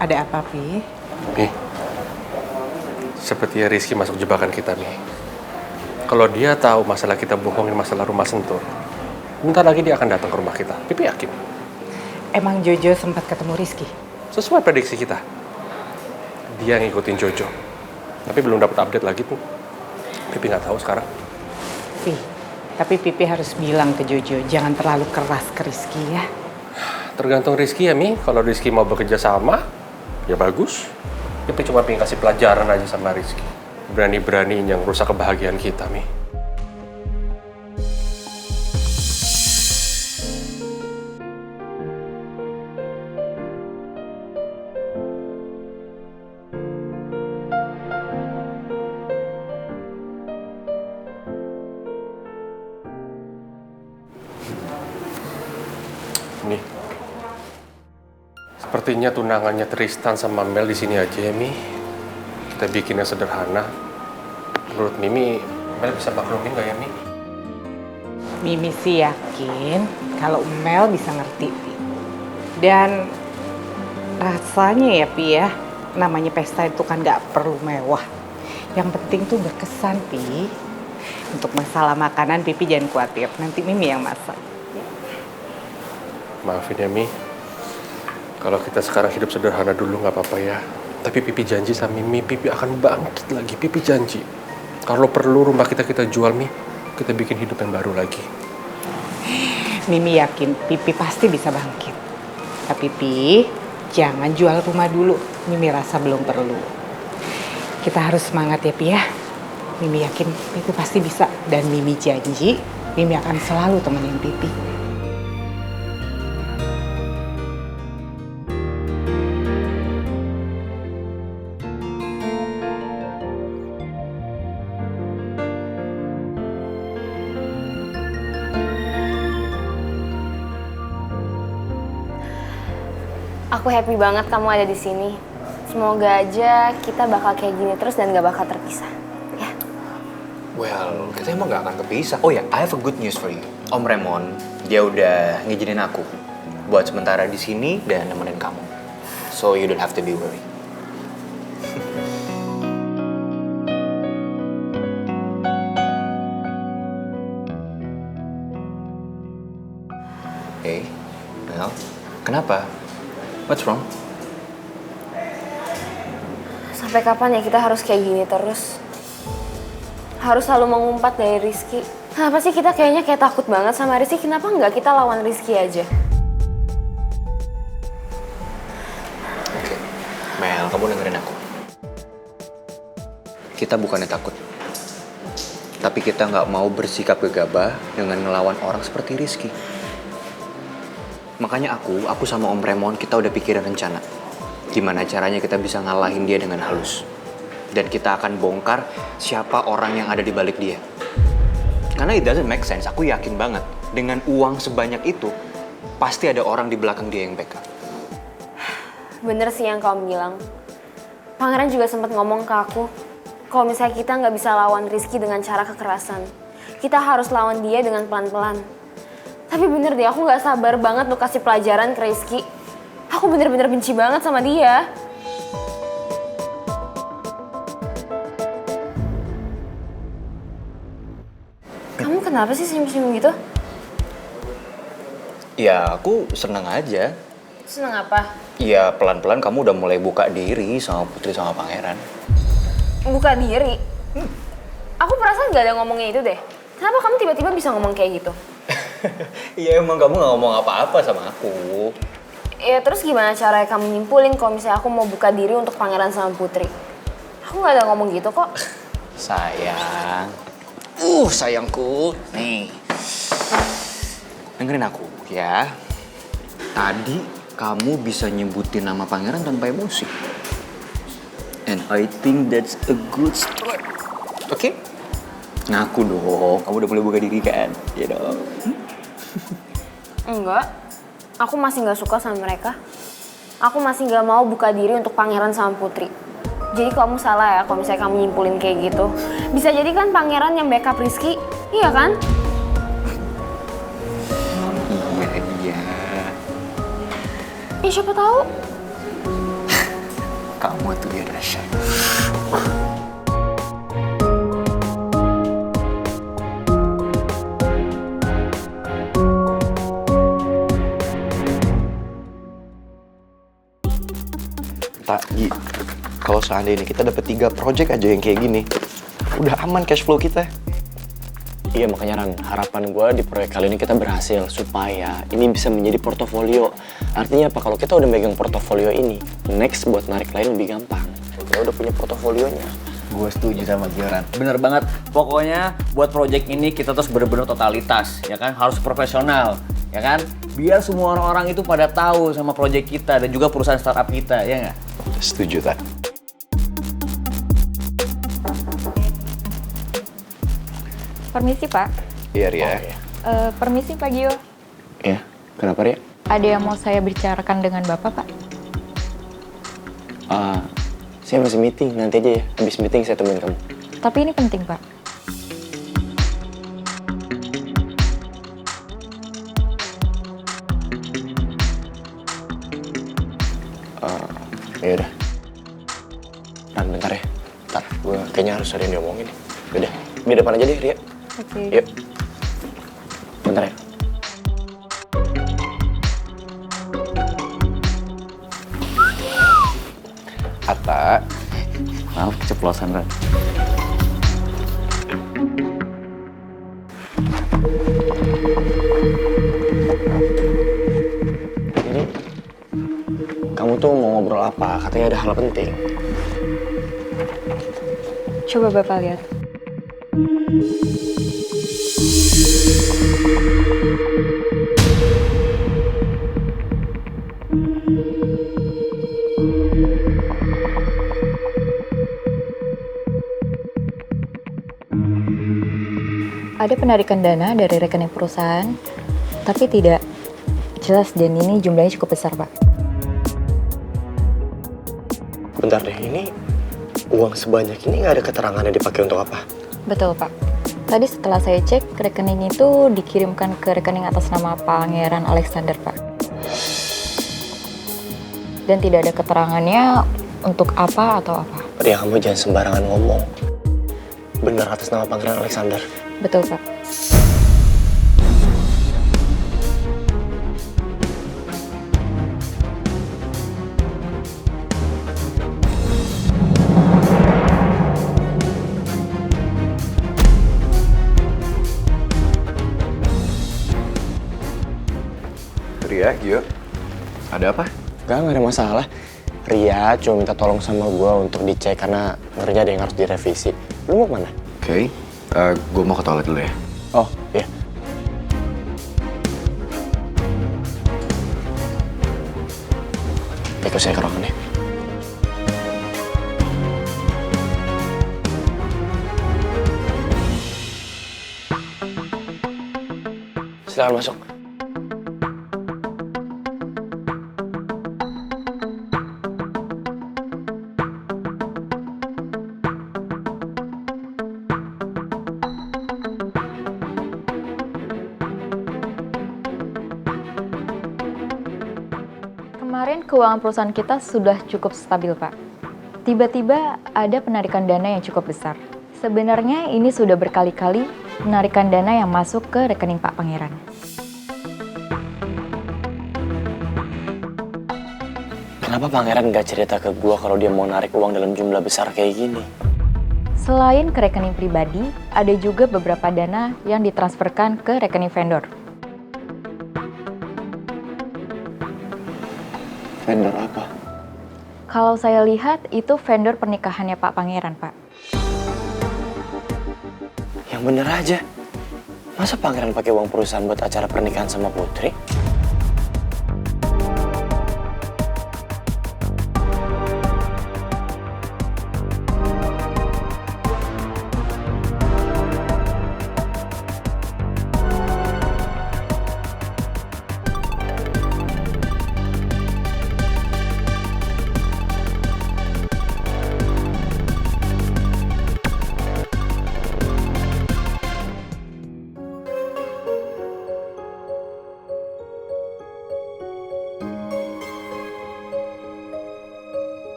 Ada apa, Pi? Mi, sepertinya Rizky masuk jebakan kita, Mi. Kalau dia tahu masalah kita bohongin masalah rumah Sentur, bentar lagi dia akan datang ke rumah kita. Pipi yakin. Emang Jojo sempat ketemu Rizky? Sesuai prediksi kita. Dia ngikutin Jojo. Tapi belum dapat update lagi tuh. Pipi nggak tahu sekarang. Pi, tapi Pipi harus bilang ke Jojo, jangan terlalu keras ke Rizky ya. Tergantung Rizky ya, Mi. Kalau Rizky mau bekerja sama, ya bagus. Pipi cuma pengen kasih pelajaran aja sama Rizky. Berani-beraninya ngerusak kebahagiaan kita, Mi. Nih, sepertinya tunangannya Tristan sama Mel di sini aja ya, Mi. Kita bikinnya sederhana. Menurut Mimi, Mel bisa maklumin gak ya, Mi? Mimi sih yakin kalau Mel bisa ngerti, Pi. Dan rasanya ya, Pi ya, namanya pesta itu kan gak perlu mewah. Yang penting tuh berkesan, Pi. Untuk masalah makanan, Pipi jangan khawatir. Nanti Mimi yang masak. Maafin ya, Mi. Kalau kita sekarang hidup sederhana dulu nggak apa-apa ya. Tapi Pipi janji sama Mimi, Pipi akan bangkit lagi. Pipi janji. Kalau perlu rumah kita jual, Mi. Kita bikin hidup yang baru lagi. Mimi yakin Pipi pasti bisa bangkit. Tapi Pi, jangan jual rumah dulu. Mimi rasa belum perlu. Kita harus semangat ya, Pi ya. Mimi yakin Pipi pasti bisa. Dan Mimi janji, Mimi akan selalu temenin Pipi. Aku happy banget kamu ada di sini. Semoga aja kita bakal kayak gini terus dan gak bakal terpisah. Ya. Well, kita emang gak akan kepisah. Oh ya, I have a good news for you. Om Raymond, dia udah ngizinin aku buat sementara di sini dan nemenin kamu. So you don't have to be worried. Hey, Mel, kenapa? What's wrong? Sampai kapan ya kita harus kayak gini terus? Harus selalu mengumpat dari Rizky. Kenapa sih kita kayaknya kayak takut banget sama Rizky? Kenapa nggak kita lawan Rizky aja? Oke, Mel, kamu dengerin aku. Kita bukannya takut. Tapi kita nggak mau bersikap gegabah dengan ngelawan orang seperti Rizky. Makanya aku sama Om Raymond kita udah pikirin rencana. Gimana caranya kita bisa ngalahin dia dengan halus. Dan kita akan bongkar siapa orang yang ada di balik dia. Karena it doesn't make sense, aku yakin banget. Dengan uang sebanyak itu, pasti ada orang di belakang dia yang backup. Bener sih yang kamu bilang. Pangeran juga sempat ngomong ke aku, kalau misalnya kita nggak bisa lawan Rizky dengan cara kekerasan, kita harus lawan dia dengan pelan-pelan. Tapi bener deh, aku gak sabar banget lu kasih pelajaran ke Rizky. Aku bener-bener benci banget sama dia. Kamu kenapa sih senyum-senyum gitu? Ya, aku seneng aja. Seneng apa? Ya, pelan-pelan kamu udah mulai buka diri sama Putri sama Pangeran. Buka diri? Aku perasaan gak ada ngomongnya itu deh. Kenapa kamu tiba-tiba bisa ngomong kayak gitu? Iya, emang kamu gak ngomong apa-apa sama aku. Ya terus gimana caranya kamu nyimpulin kalau misalnya aku mau buka diri untuk Pangeran sama Putri? Aku gak ada ngomong gitu kok. Sayang. Sayangku. Nih. Dengerin aku ya. Tadi kamu bisa nyebutin nama Pangeran tanpa emosi. And I think that's a good start. Oke? Ngaku dong. Kamu udah mulai buka diri kan? Iya dong. Enggak. Aku masih gak suka sama mereka. Aku masih gak mau buka diri untuk Pangeran sama Putri. Jadi kamu salah ya kalau misalnya kamu nyimpulin kayak gitu. Bisa jadi kan Pangeran yang backup Rizky. Iya kan? Iya. Ya siapa tahu. Kamu tuh ya dahsyat. Tak, Gi. Kalau seandainya kita dapat 3 project aja yang kayak gini, udah aman cash flow kita. Iya makanya Ran, harapan gue di proyek kali ini kita berhasil supaya ini bisa menjadi portofolio. Artinya apa? Kalau kita udah megang portofolio ini, next buat narik lain lebih gampang. Kita udah punya portofolionya. Gue setuju sama Gioran. Bener banget. Pokoknya buat project ini kita terus bener-bener totalitas, ya kan? Harus profesional, ya kan? Biar semua orang-orang itu pada tahu sama project kita dan juga perusahaan startup kita, ya nggak? Setuju, Tak. Permisi, Pak. Iya, Ria. Permisi, Pak Gio. Ya, kenapa Ria? Ada yang mau saya bicarakan dengan Bapak, Pak? Saya masih meeting, nanti aja ya. Habis meeting saya temuin kamu. Tapi ini penting, Pak. Ya udah. Ran, bentar ya. Bentar, gue kayaknya harus ada yang diomongin. Udah, di depan aja deh, Ria. Oke. Yuk. Bentar ya. Atta, Maaf, keceplosan, Ran. Jadi, kamu tuh mau ngobrol apa? Katanya ada hal penting. Coba Bapak lihat. Ada penarikan dana dari rekening perusahaan, tapi tidak jelas dan ini jumlahnya cukup besar, Pak. Bentar deh, ini uang sebanyak ini nggak ada keterangannya dipakai untuk apa? Betul, Pak. Tadi setelah saya cek, rekening itu dikirimkan ke rekening atas nama Pangeran Alexander, Pak. Dan tidak ada keterangannya untuk apa atau apa. Ria, kamu jangan sembarangan ngomong. Benar atas nama Pangeran Alexander. Betul, Pak. Ria, Gio, ada apa? Gak ada masalah. Ria cuma minta tolong sama gue untuk dicek karena ngerinya ada yang harus direvisi. Lu mau kemana? Oke, gue mau ke toilet dulu ya. Oh, iya. Ikut saya ke ruangan ya. Silakan masuk. Kemarin keuangan perusahaan kita sudah cukup stabil, Pak. Tiba-tiba ada penarikan dana yang cukup besar. Sebenarnya ini sudah berkali-kali penarikan dana yang masuk ke rekening Pak Pangeran. Kenapa Pangeran nggak cerita ke gua kalau dia mau narik uang dalam jumlah besar kayak gini? Selain ke rekening pribadi, ada juga beberapa dana yang ditransferkan ke rekening vendor. Vendor apa? Kalau saya lihat, itu vendor pernikahannya Pak Pangeran, Pak. Yang bener aja. Masa Pangeran pakai uang perusahaan buat acara pernikahan sama Putri?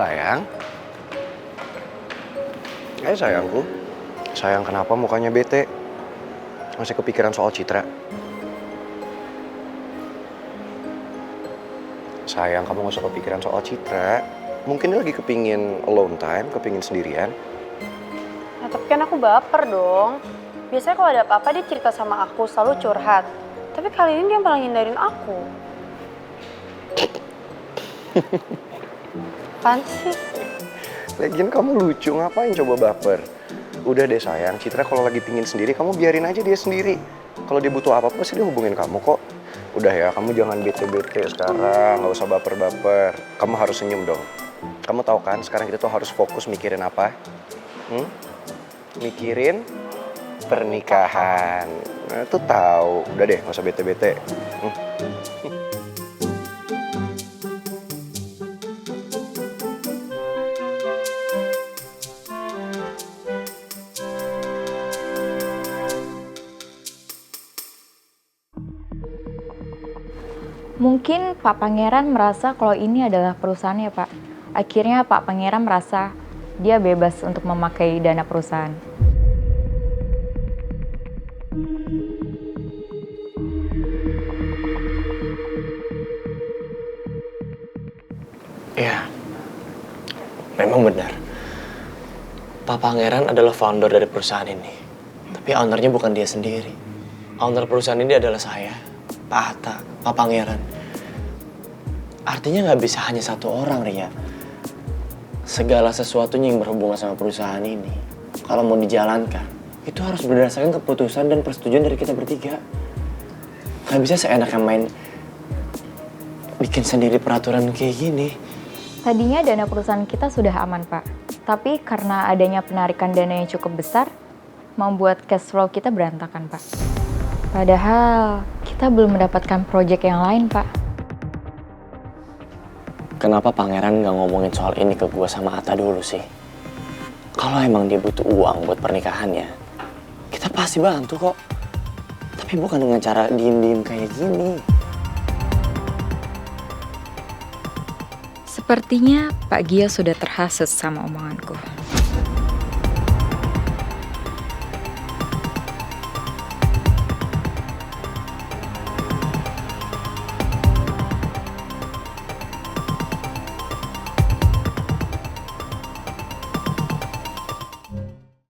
Sayang. Sayangku. Sayang kenapa mukanya bete? Masih kepikiran soal Citra? Sayang, kamu gak usah kepikiran soal Citra. Mungkin dia lagi kepingin alone time, kepingin sendirian. Ya, tapi kan aku baper dong. Biasanya kalau ada apa-apa dia cerita sama aku, selalu curhat. Tapi kali ini dia malah ngindarin aku. Apaan sih? Lagian kamu lucu, ngapain coba baper? Udah deh sayang, Citra kalau lagi pingin sendiri, kamu biarin aja dia sendiri. Kalau dia butuh apa-apa pasti dia hubungin kamu kok. Udah ya, kamu jangan bete-bete sekarang, nggak usah baper-baper. Kamu harus senyum dong. Kamu tahu kan, sekarang kita tuh harus fokus mikirin apa? Mikirin pernikahan. Nah, tuh tahu. Udah deh, nggak usah bete-bete. Mungkin Pak Pangeran merasa kalau ini adalah perusahaannya, Pak. Akhirnya Pak Pangeran merasa dia bebas untuk memakai dana perusahaan. Ya, memang benar. Pak Pangeran adalah founder dari perusahaan ini. Tapi ownernya bukan dia sendiri. Owner perusahaan ini adalah saya, Pak Atta, Pak Pangeran. Artinya nggak bisa hanya satu orang, Ria. Segala sesuatunya yang berhubungan sama perusahaan ini, kalau mau dijalankan, itu harus berdasarkan keputusan dan persetujuan dari kita bertiga. Nggak bisa seenaknya main bikin sendiri peraturan kayak gini. Tadinya dana perusahaan kita sudah aman, Pak. Tapi karena adanya penarikan dana yang cukup besar, membuat cash flow kita berantakan, Pak. Padahal kita belum mendapatkan proyek yang lain, Pak. Kenapa Pangeran nggak ngomongin soal ini ke gue sama Atta dulu sih? Kalau emang dia butuh uang buat pernikahannya, kita pasti bantu kok. Tapi bukan dengan cara diem-diem kayak gini. Sepertinya Pak Gia sudah terhasut sama omonganku.